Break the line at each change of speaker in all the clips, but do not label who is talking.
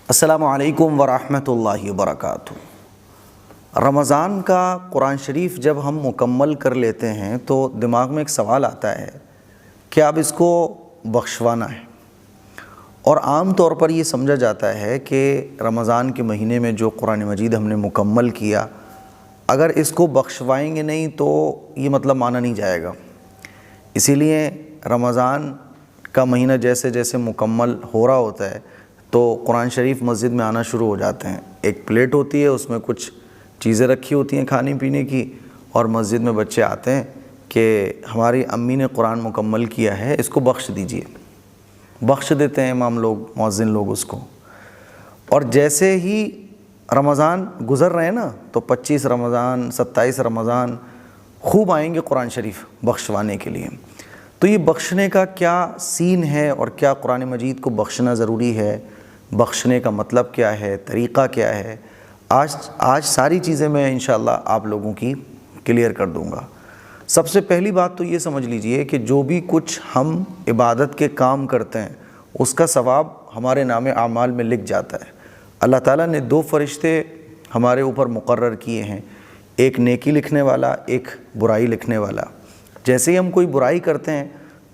السلام علیکم ورحمۃ اللہ وبرکاتہ۔ رمضان کا قرآن شریف جب ہم مکمل کر لیتے ہیں تو دماغ میں ایک سوال آتا ہے کہ اب اس کو بخشوانا ہے، اور عام طور پر یہ سمجھا جاتا ہے کہ رمضان کے مہینے میں جو قرآن مجید ہم نے مکمل کیا، اگر اس کو بخشوائیں گے نہیں تو یہ مطلب مانا نہیں جائے گا۔ اسی لیے رمضان کا مہینہ جیسے جیسے مکمل ہو رہا ہوتا ہے تو قرآن شریف مسجد میں آنا شروع ہو جاتے ہیں۔ ایک پلیٹ ہوتی ہے، اس میں کچھ چیزیں رکھی ہوتی ہیں کھانے پینے کی، اور مسجد میں بچے آتے ہیں کہ ہماری امی نے قرآن مکمل کیا ہے، اس کو بخش دیجئے۔ بخش دیتے ہیں امام لوگ، مؤذن لوگ اس کو۔ اور جیسے ہی رمضان گزر رہے ہیں نا تو 25 رمضان 27 رمضان خوب آئیں گے قرآن شریف بخشوانے کے لیے۔ تو یہ بخشنے کا کیا سین ہے، اور کیا قرآن مجید کو بخشنا ضروری ہے، بخشنے کا مطلب کیا ہے، طریقہ کیا ہے، آج ساری چیزیں میں انشاءاللہ آپ لوگوں کی کلیئر کر دوں گا۔ سب سے پہلی بات تو یہ سمجھ لیجئے کہ جو بھی کچھ ہم عبادت کے کام کرتے ہیں اس کا ثواب ہمارے نام اعمال میں لکھ جاتا ہے۔ اللہ تعالیٰ نے 2 فرشتے ہمارے اوپر مقرر کیے ہیں، ایک نیکی لکھنے والا، ایک برائی لکھنے والا۔ جیسے ہی ہم کوئی برائی کرتے ہیں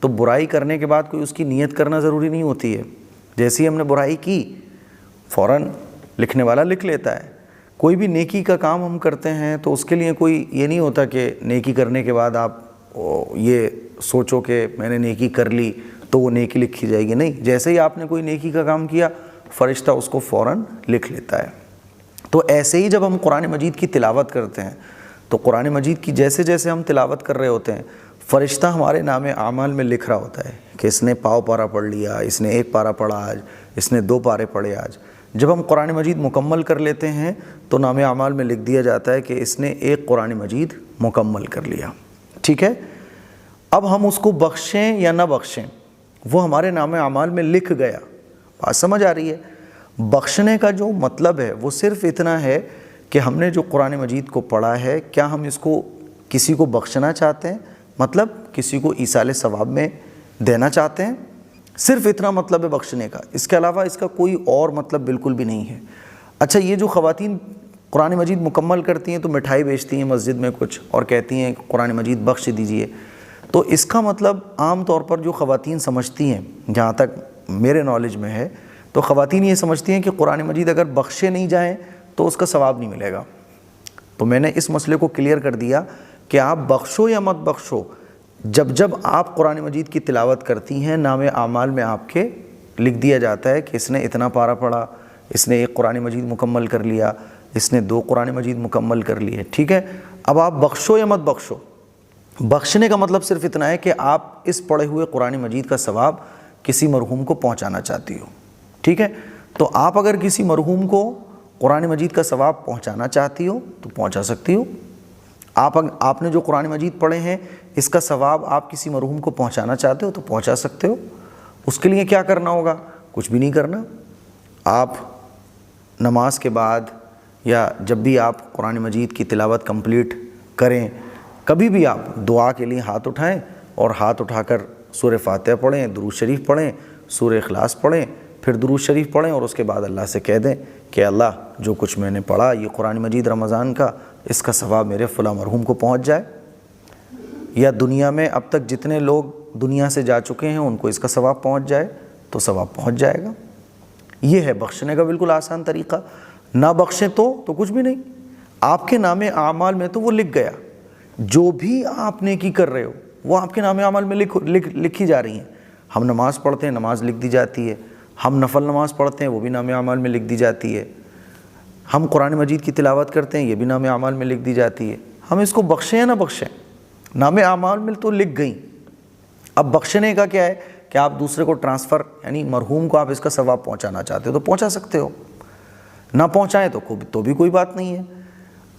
تو برائی کرنے کے بعد کوئی اس کی نیت کرنا ضروری نہیں ہوتی ہے، جیسے ہی ہم نے برائی کی فوراً لکھنے والا لکھ لیتا ہے۔ کوئی بھی نیکی کا کام ہم کرتے ہیں تو اس کے لیے کوئی یہ نہیں ہوتا کہ نیکی کرنے کے بعد آپ یہ سوچو کہ میں نے نیکی کر لی تو وہ نیکی لکھی جائے گی، نہیں، جیسے ہی آپ نے کوئی نیکی کا کام کیا فرشتہ اس کو فوراً لکھ لیتا ہے۔ تو ایسے ہی جب ہم قرآن مجید کی تلاوت کرتے ہیں تو قرآن مجید کی جیسے جیسے ہم تلاوت کر رہے ہوتے ہیں فرشتہ ہمارے نام اعمال میں لکھ رہا ہوتا ہے کہ اس نے پاؤ پارہ پڑھ لیا، اس نے 1 پارہ پڑھا آج، اس نے 2 پارے پڑھے آج۔ جب ہم قرآن مجید مکمل کر لیتے ہیں تو نام اعمال میں لکھ دیا جاتا ہے کہ اس نے 1 قرآن مجید مکمل کر لیا، ٹھیک ہے۔ اب ہم اس کو بخشیں یا نہ بخشیں وہ ہمارے نام اعمال میں لکھ گیا۔ بات سمجھ آ رہی ہے؟ بخشنے کا جو مطلب ہے وہ صرف اتنا ہے کہ ہم نے جو قرآن مجید کو پڑھا ہے کیا ہم اس کو کسی کو بخشنا چاہتے ہیں، مطلب کسی کو ایصال ثواب میں دینا چاہتے ہیں، صرف اتنا مطلب ہے بخشنے کا۔ اس کے علاوہ اس کا کوئی اور مطلب بالکل بھی نہیں ہے۔ اچھا، یہ جو خواتین قرآن مجید مکمل کرتی ہیں تو مٹھائی بیچتی ہیں مسجد میں کچھ اور کہتی ہیں قرآن مجید بخش دیجئے، تو اس کا مطلب عام طور پر جو خواتین سمجھتی ہیں، جہاں تک میرے نالج میں ہے، تو خواتین یہ سمجھتی ہیں کہ قرآن مجید اگر بخشے نہیں جائیں تو اس کا ثواب نہیں ملے گا۔ تو میں نے اس مسئلے کو کلیئر کر دیا کہ آپ بخشو یا مت بخشو، جب آپ قرآن مجید کی تلاوت کرتی ہیں نام اعمال میں آپ کے لکھ دیا جاتا ہے کہ اس نے اتنا پارہ پڑھا، اس نے 1 قرآن مجید مکمل کر لیا، اس نے 2 قرآن مجید مکمل کر لیے، ٹھیک ہے۔ اب آپ بخشو یا مت بخشو، بخشنے کا مطلب صرف اتنا ہے کہ آپ اس پڑھے ہوئے قرآن مجید کا ثواب کسی مرحوم کو پہنچانا چاہتی ہو، ٹھیک ہے۔ تو آپ اگر کسی مرحوم کو قرآن مجید کا ثواب پہنچانا چاہتی ہو تو پہنچا سکتی ہو۔ آپ نے جو قرآن مجید پڑھے ہیں اس کا ثواب آپ کسی مرحوم کو پہنچانا چاہتے ہو تو پہنچا سکتے ہو۔ اس کے لیے کیا کرنا ہوگا؟ کچھ بھی نہیں کرنا۔ آپ نماز کے بعد یا جب بھی آپ قرآن مجید کی تلاوت کمپلیٹ کریں، کبھی بھی آپ دعا کے لیے ہاتھ اٹھائیں اور ہاتھ اٹھا کر سورہ فاتحہ پڑھیں، درود شریف پڑھیں، سورہ اخلاص پڑھیں، پھر درود شریف پڑھیں، اور اس کے بعد اللہ سے کہہ دیں کہ اللہ جو کچھ میں نے پڑھا یہ قرآن مجید رمضان کا، اس کا ثواب میرے فلاں مرحوم کو پہنچ جائے، یا دنیا میں اب تک جتنے لوگ دنیا سے جا چکے ہیں ان کو اس کا ثواب پہنچ جائے تو ثواب پہنچ جائے گا۔ یہ ہے بخشنے کا بالکل آسان طریقہ۔ نہ بخشیں تو کچھ بھی نہیں، آپ کے نام اعمال میں تو وہ لکھ گیا۔ جو بھی آپ نیکی کر رہے ہو وہ آپ کے نام اعمال میں لکھی جا رہی ہیں۔ ہم نماز پڑھتے ہیں، نماز لکھ دی جاتی ہے، ہم نفل نماز پڑھتے ہیں وہ بھی نام اعمال میں لکھ دی جاتی ہے، ہم قرآن مجید کی تلاوت کرتے ہیں یہ بھی نام اعمال میں لکھ دی جاتی ہے۔ ہم اس کو بخشیں یا نہ بخشیں نام اعمال میں تو لکھ گئیں۔ اب بخشنے کا کیا ہے کہ آپ دوسرے کو ٹرانسفر، یعنی مرحوم کو آپ اس کا ثواب پہنچانا چاہتے ہو تو پہنچا سکتے ہو، نہ پہنچائیں تو بھی کوئی بات نہیں ہے۔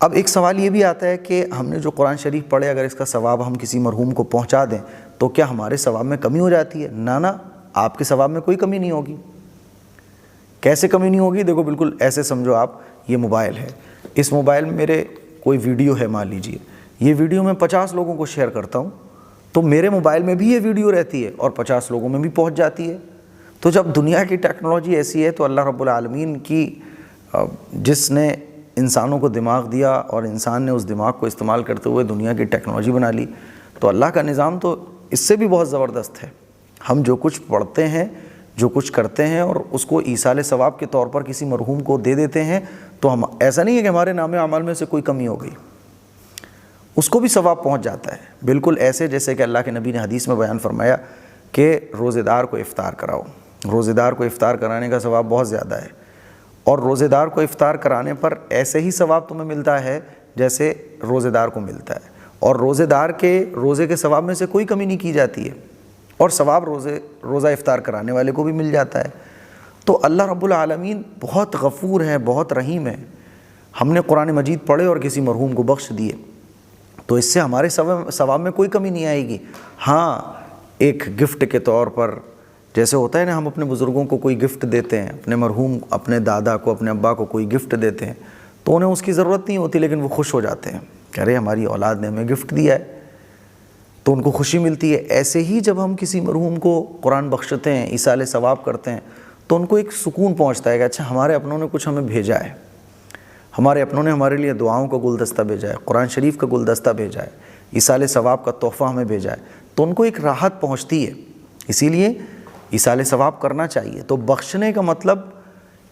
اب ایک سوال یہ بھی آتا ہے کہ ہم نے جو قرآن شریف پڑھے اگر اس کا ثواب ہم کسی مرحوم کو پہنچا دیں تو کیا ہمارے ثواب میں کمی ہو جاتی ہے؟ نہ، آپ کے ثواب میں کوئی کمی نہیں ہوگی۔ کیسے کمی نہیں ہوگی؟ دیکھو، بالکل ایسے سمجھو، آپ یہ موبائل ہے، اس موبائل میں میرے کوئی ویڈیو ہے، مان لیجئے یہ ویڈیو میں 50 لوگوں کو شیئر کرتا ہوں تو میرے موبائل میں بھی یہ ویڈیو رہتی ہے اور 50 لوگوں میں بھی پہنچ جاتی ہے۔ تو جب دنیا کی ٹیکنالوجی ایسی ہے تو اللہ رب العالمین کی جس نے انسانوں کو دماغ دیا اور انسان نے اس دماغ کو استعمال کرتے ہوئے دنیا کی ٹیکنالوجی بنا لی، تو اللہ کا نظام تو اس سے بھی بہت زبردست ہے۔ ہم جو کچھ پڑھتے ہیں، جو کچھ کرتے ہیں اور اس کو ایصال ثواب کے طور پر کسی مرحوم کو دے دیتے ہیں، تو ہم ایسا نہیں ہے کہ ہمارے نام اعمال میں سے کوئی کمی ہو گئی، اس کو بھی ثواب پہنچ جاتا ہے۔ بالکل ایسے جیسے کہ اللہ کے نبی نے حدیث میں بیان فرمایا کہ روزے دار کو افطار کراؤ، روزے دار کو افطار کرانے کا ثواب بہت زیادہ ہے، اور روزے دار کو افطار کرانے پر ایسے ہی ثواب تمہیں ملتا ہے جیسے روزے دار کو ملتا ہے، اور روزے دار کے روزے کے ثواب میں سے کوئی کمی نہیں کی جاتی ہے، اور ثواب روزہ افطار کرانے والے کو بھی مل جاتا ہے۔ تو اللہ رب العالمین بہت غفور ہے، بہت رحیم ہے۔ ہم نے قرآن مجید پڑھے اور کسی مرحوم کو بخش دیے تو اس سے ہمارے ثواب میں کوئی کمی نہیں آئے گی۔ ہاں، ایک گفٹ کے طور پر جیسے ہوتا ہے نا، ہم اپنے بزرگوں کو کوئی گفٹ دیتے ہیں، اپنے مرحوم اپنے دادا کو، اپنے ابا کو کوئی گفٹ دیتے ہیں تو انہیں اس کی ضرورت نہیں ہوتی، لیکن وہ خوش ہو جاتے ہیں کہ ارے ہماری اولاد نے ہمیں گفٹ دیا ہے، تو ان کو خوشی ملتی ہے۔ ایسے ہی جب ہم کسی مرحوم کو قرآن بخشتے ہیں، ایصال ثواب کرتے ہیں، تو ان کو ایک سکون پہنچتا ہے کہ اچھا ہمارے اپنوں نے کچھ ہمیں بھیجا ہے، ہمارے اپنوں نے ہمارے لیے دعاؤں کا گلدستہ بھیجا ہے، قرآن شریف کا گلدستہ بھیجا ہے، ایصال ثواب کا تحفہ ہمیں بھیجا ہے، تو ان کو ایک راحت پہنچتی ہے۔ اسی لیے ایصال ثواب کرنا چاہیے۔ تو بخشنے کا مطلب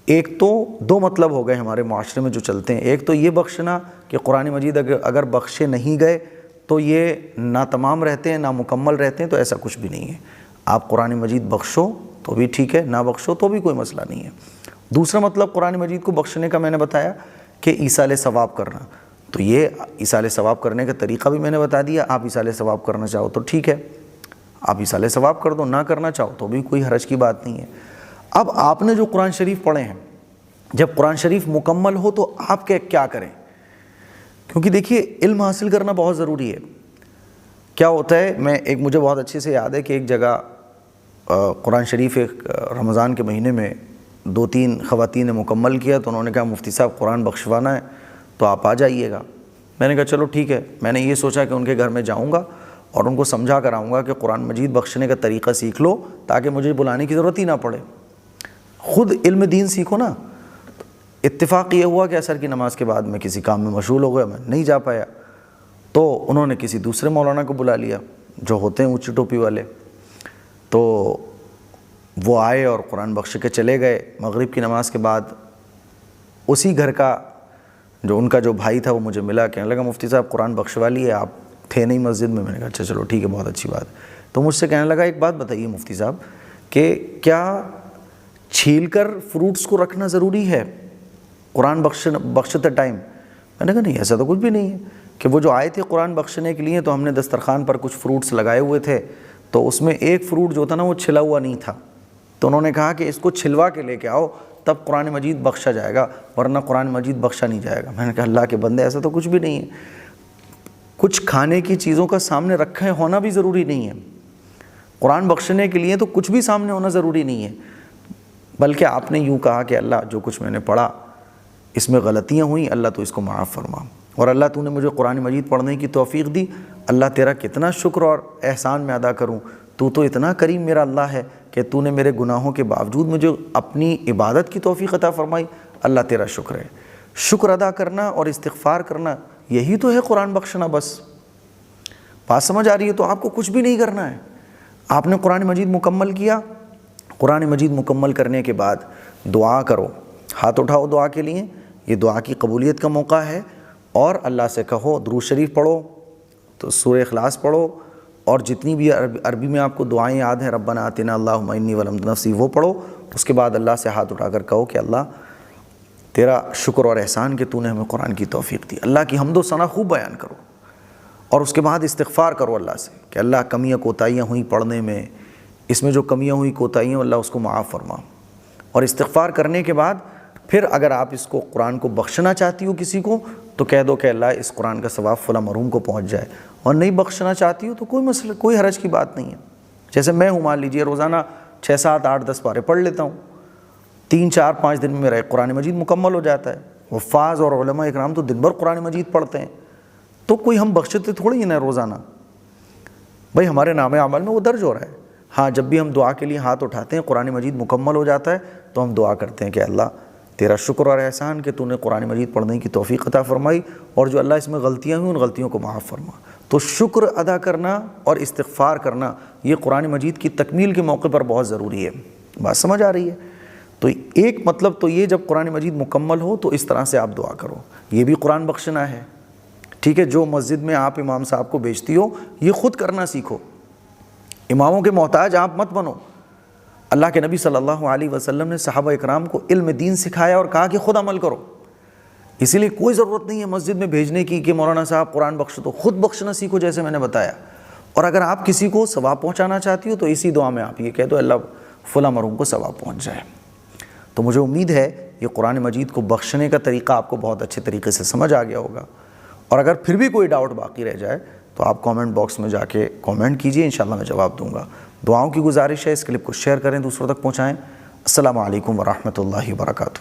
ایک تو دو مطلب ہو گئے ہمارے معاشرے میں جو چلتے ہیں۔ ایک تو یہ بخشنا کہ قرآن مجید اگر بخشے نہیں گئے تو یہ ناتمام رہتے ہیں، نامکمل رہتے ہیں، تو ایسا کچھ بھی نہیں ہے۔ آپ قرآن مجید بخشو تو بھی ٹھیک ہے، نہ بخشو تو بھی کوئی مسئلہ نہیں ہے۔ دوسرا مطلب قرآن مجید کو بخشنے کا میں نے بتایا کہ ایصال ثواب کرنا، تو یہ ایصال ثواب کرنے کا طریقہ بھی میں نے بتا دیا۔ آپ ایصال ثواب کرنا چاہو تو ٹھیک ہے، آپ ایصال ثواب کر دو، نہ کرنا چاہو تو بھی کوئی حرج کی بات نہیں ہے۔ اب آپ نے جو قرآن شریف پڑھے ہیں، جب قرآن شریف مکمل ہو تو آپ کیا کریں؟ کیونکہ دیکھیے علم حاصل کرنا بہت ضروری ہے۔ کیا ہوتا ہے، مجھے بہت اچھے سے یاد ہے کہ ایک جگہ قرآن شریف ایک رمضان کے مہینے میں 2-3 خواتین نے مکمل کیا، تو انہوں نے کہا مفتی صاحب قرآن بخشوانا ہے تو آپ آ جائیے گا۔ میں نے کہا چلو ٹھیک ہے۔ میں نے یہ سوچا کہ ان کے گھر میں جاؤں گا اور ان کو سمجھا کر آؤں گا کہ قرآن مجید بخشنے کا طریقہ سیکھ لو تاکہ مجھے بلانے کی ضرورت ہی نہ پڑے، خود علم دین سیکھو نا۔ اتفاق یہ ہوا کہ عصر کی نماز کے بعد میں کسی کام میں مشغول ہو گیا، میں نہیں جا پایا، تو انہوں نے کسی دوسرے مولانا کو بلا لیا جو ہوتے ہیں اونچی ٹوپی والے، تو وہ آئے اور قرآن بخش کے چلے گئے۔ مغرب کی نماز کے بعد اسی گھر کا جو ان کا جو بھائی تھا وہ مجھے ملا، کہنے لگا مفتی صاحب قرآن بخشوا لیے، آپ تھے نہیں مسجد میں۔ میں نے کہا اچھا چلو ٹھیک ہے، بہت اچھی بات۔ تو مجھ سے کہنے لگا ایک بات بتائیے مفتی صاحب کہ کیا چھیل کر فروٹس کو رکھنا ضروری ہے قرآن بخشتے ٹائم؟ میں نے کہا نہیں، ایسا تو کچھ بھی نہیں ہے، کہ وہ جو آئے تھے قرآن بخشنے کے لیے تو ہم نے دسترخوان پر کچھ فروٹس لگائے ہوئے تھے، تو اس میں ایک فروٹ جو تھا نا وہ چھلا ہوا نہیں تھا، تو انہوں نے کہا کہ اس کو چھلوا کے لے کے آؤ تب قرآن مجید بخشا جائے گا، ورنہ قرآن مجید بخشا نہیں جائے گا۔ میں نے کہا اللہ کے بندے ایسا تو کچھ بھی نہیں ہے، کچھ کھانے کی چیزوں کا سامنے رکھے ہونا بھی ضروری نہیں ہے، قرآن بخشنے کے لیے تو کچھ بھی سامنے ہونا ضروری نہیں ہے، بلکہ آپ نے یوں کہا کہ اللہ جو کچھ میں نے پڑھا اس میں غلطیاں ہوئیں، اللہ تو اس کو معاف فرما، اور اللہ تو نے مجھے قرآن مجید پڑھنے کی توفیق دی، اللہ تیرا کتنا شکر اور احسان میں ادا کروں، تو اتنا کریم میرا اللہ ہے کہ تو نے میرے گناہوں کے باوجود مجھے اپنی عبادت کی توفیق عطا فرمائی، اللہ تیرا شکر ہے۔ شکر ادا کرنا اور استغفار کرنا یہی تو ہے قرآن بخشنا۔ بس بات سمجھ آ رہی ہے؟ تو آپ کو کچھ بھی نہیں کرنا ہے، آپ نے قرآن مجید مکمل کیا، قرآن مجید مکمل کرنے کے بعد دعا کرو، ہاتھ اٹھاؤ دعا کے لیے، یہ دعا کی قبولیت کا موقع ہے، اور اللہ سے کہو درود شریف پڑھو، تو سورہ اخلاص پڑھو، اور جتنی بھی عربی میں آپ کو دعائیں یاد ہیں، ربنا آتنا اللہم انی ظلمت نفسی، وہ پڑھو۔ اس کے بعد اللہ سے ہاتھ اٹھا کر کہو کہ اللہ تیرا شکر اور احسان کہ تو نے ہمیں قرآن کی توفیق دی، اللہ کی حمد و ثنا خوب بیان کرو، اور اس کے بعد استغفار کرو اللہ سے کہ اللہ کمیاں کوتاہیاں ہوئیں پڑھنے میں، اس میں جو کمیاں ہوئیں کوتاہیاں اللہ اس کو معاف فرما، اور استغفار کرنے کے بعد پھر اگر آپ اس کو قرآن کو بخشنا چاہتی ہو کسی کو تو کہہ دو کہ اللہ اس قرآن کا ثواب فلاں مرحوم کو پہنچ جائے، اور نہیں بخشنا چاہتی ہو تو کوئی مسئلہ، کوئی حرج کی بات نہیں ہے۔ جیسے میں ہوں، مان لیجئے روزانہ 6, 7, 8, 10 پارے پڑھ لیتا ہوں، 3, 4, 5 دن میں میرا قرآن مجید مکمل ہو جاتا ہے۔ حفاظ اور علماء اکرام تو دن بھر قرآن مجید پڑھتے ہیں، تو کوئی ہم بخشتے تھوڑی ہی نہ روزانہ، بھائی ہمارے نام اعمال میں وہ درج ہو رہا ہے، ہاں جب بھی ہم دعا کے لیے ہاتھ اٹھاتے ہیں، قرآن مجید مکمل ہو جاتا ہے تو ہم دعا کرتے ہیں کہ اللہ تیرا شکر اور احسان کہ تو نے قرآن مجید پڑھنے کی توفیق عطا فرمائی، اور جو اللہ اس میں غلطیاں ہوئیں ان غلطیوں کو معاف فرما۔ تو شکر ادا کرنا اور استغفار کرنا یہ قرآن مجید کی تکمیل کے موقع پر بہت ضروری ہے۔ بات سمجھ آ رہی ہے؟ تو ایک مطلب تو یہ، جب قرآن مجید مکمل ہو تو اس طرح سے آپ دعا کرو، یہ بھی قرآن بخشنا ہے، ٹھیک ہے؟ جو مسجد میں آپ امام صاحب کو بھیجتی ہو یہ خود کرنا سیکھو، اماموں کے محتاج آپ مت بنو۔ اللہ کے نبی صلی اللہ علیہ وسلم نے صحابہ اکرام کو علم دین سکھایا اور کہا کہ خود عمل کرو، اسی لیے کوئی ضرورت نہیں ہے مسجد میں بھیجنے کی کہ مولانا صاحب قرآن بخش دو، خود بخشنا سیکھو جیسے میں نے بتایا۔ اور اگر آپ کسی کو ثواب پہنچانا چاہتی ہو تو اسی دعا میں آپ یہ کہہ دو اللہ فلاں مرحوم کو ثواب پہنچ جائے۔ تو مجھے امید ہے یہ قرآن مجید کو بخشنے کا طریقہ آپ کو بہت اچھے طریقے سے سمجھ آ گیا ہوگا، اور اگر پھر بھی کوئی ڈاؤٹ باقی رہ جائے تو آپ کامنٹ باکس میں جا کے کامنٹ کیجئے، انشاءاللہ میں جواب دوں گا۔ دعاؤں کی گزارش ہے اس کلپ کو شیئر کریں، دوسروں تک پہنچائیں۔ السلام علیکم ورحمۃ اللہ وبرکاتہ۔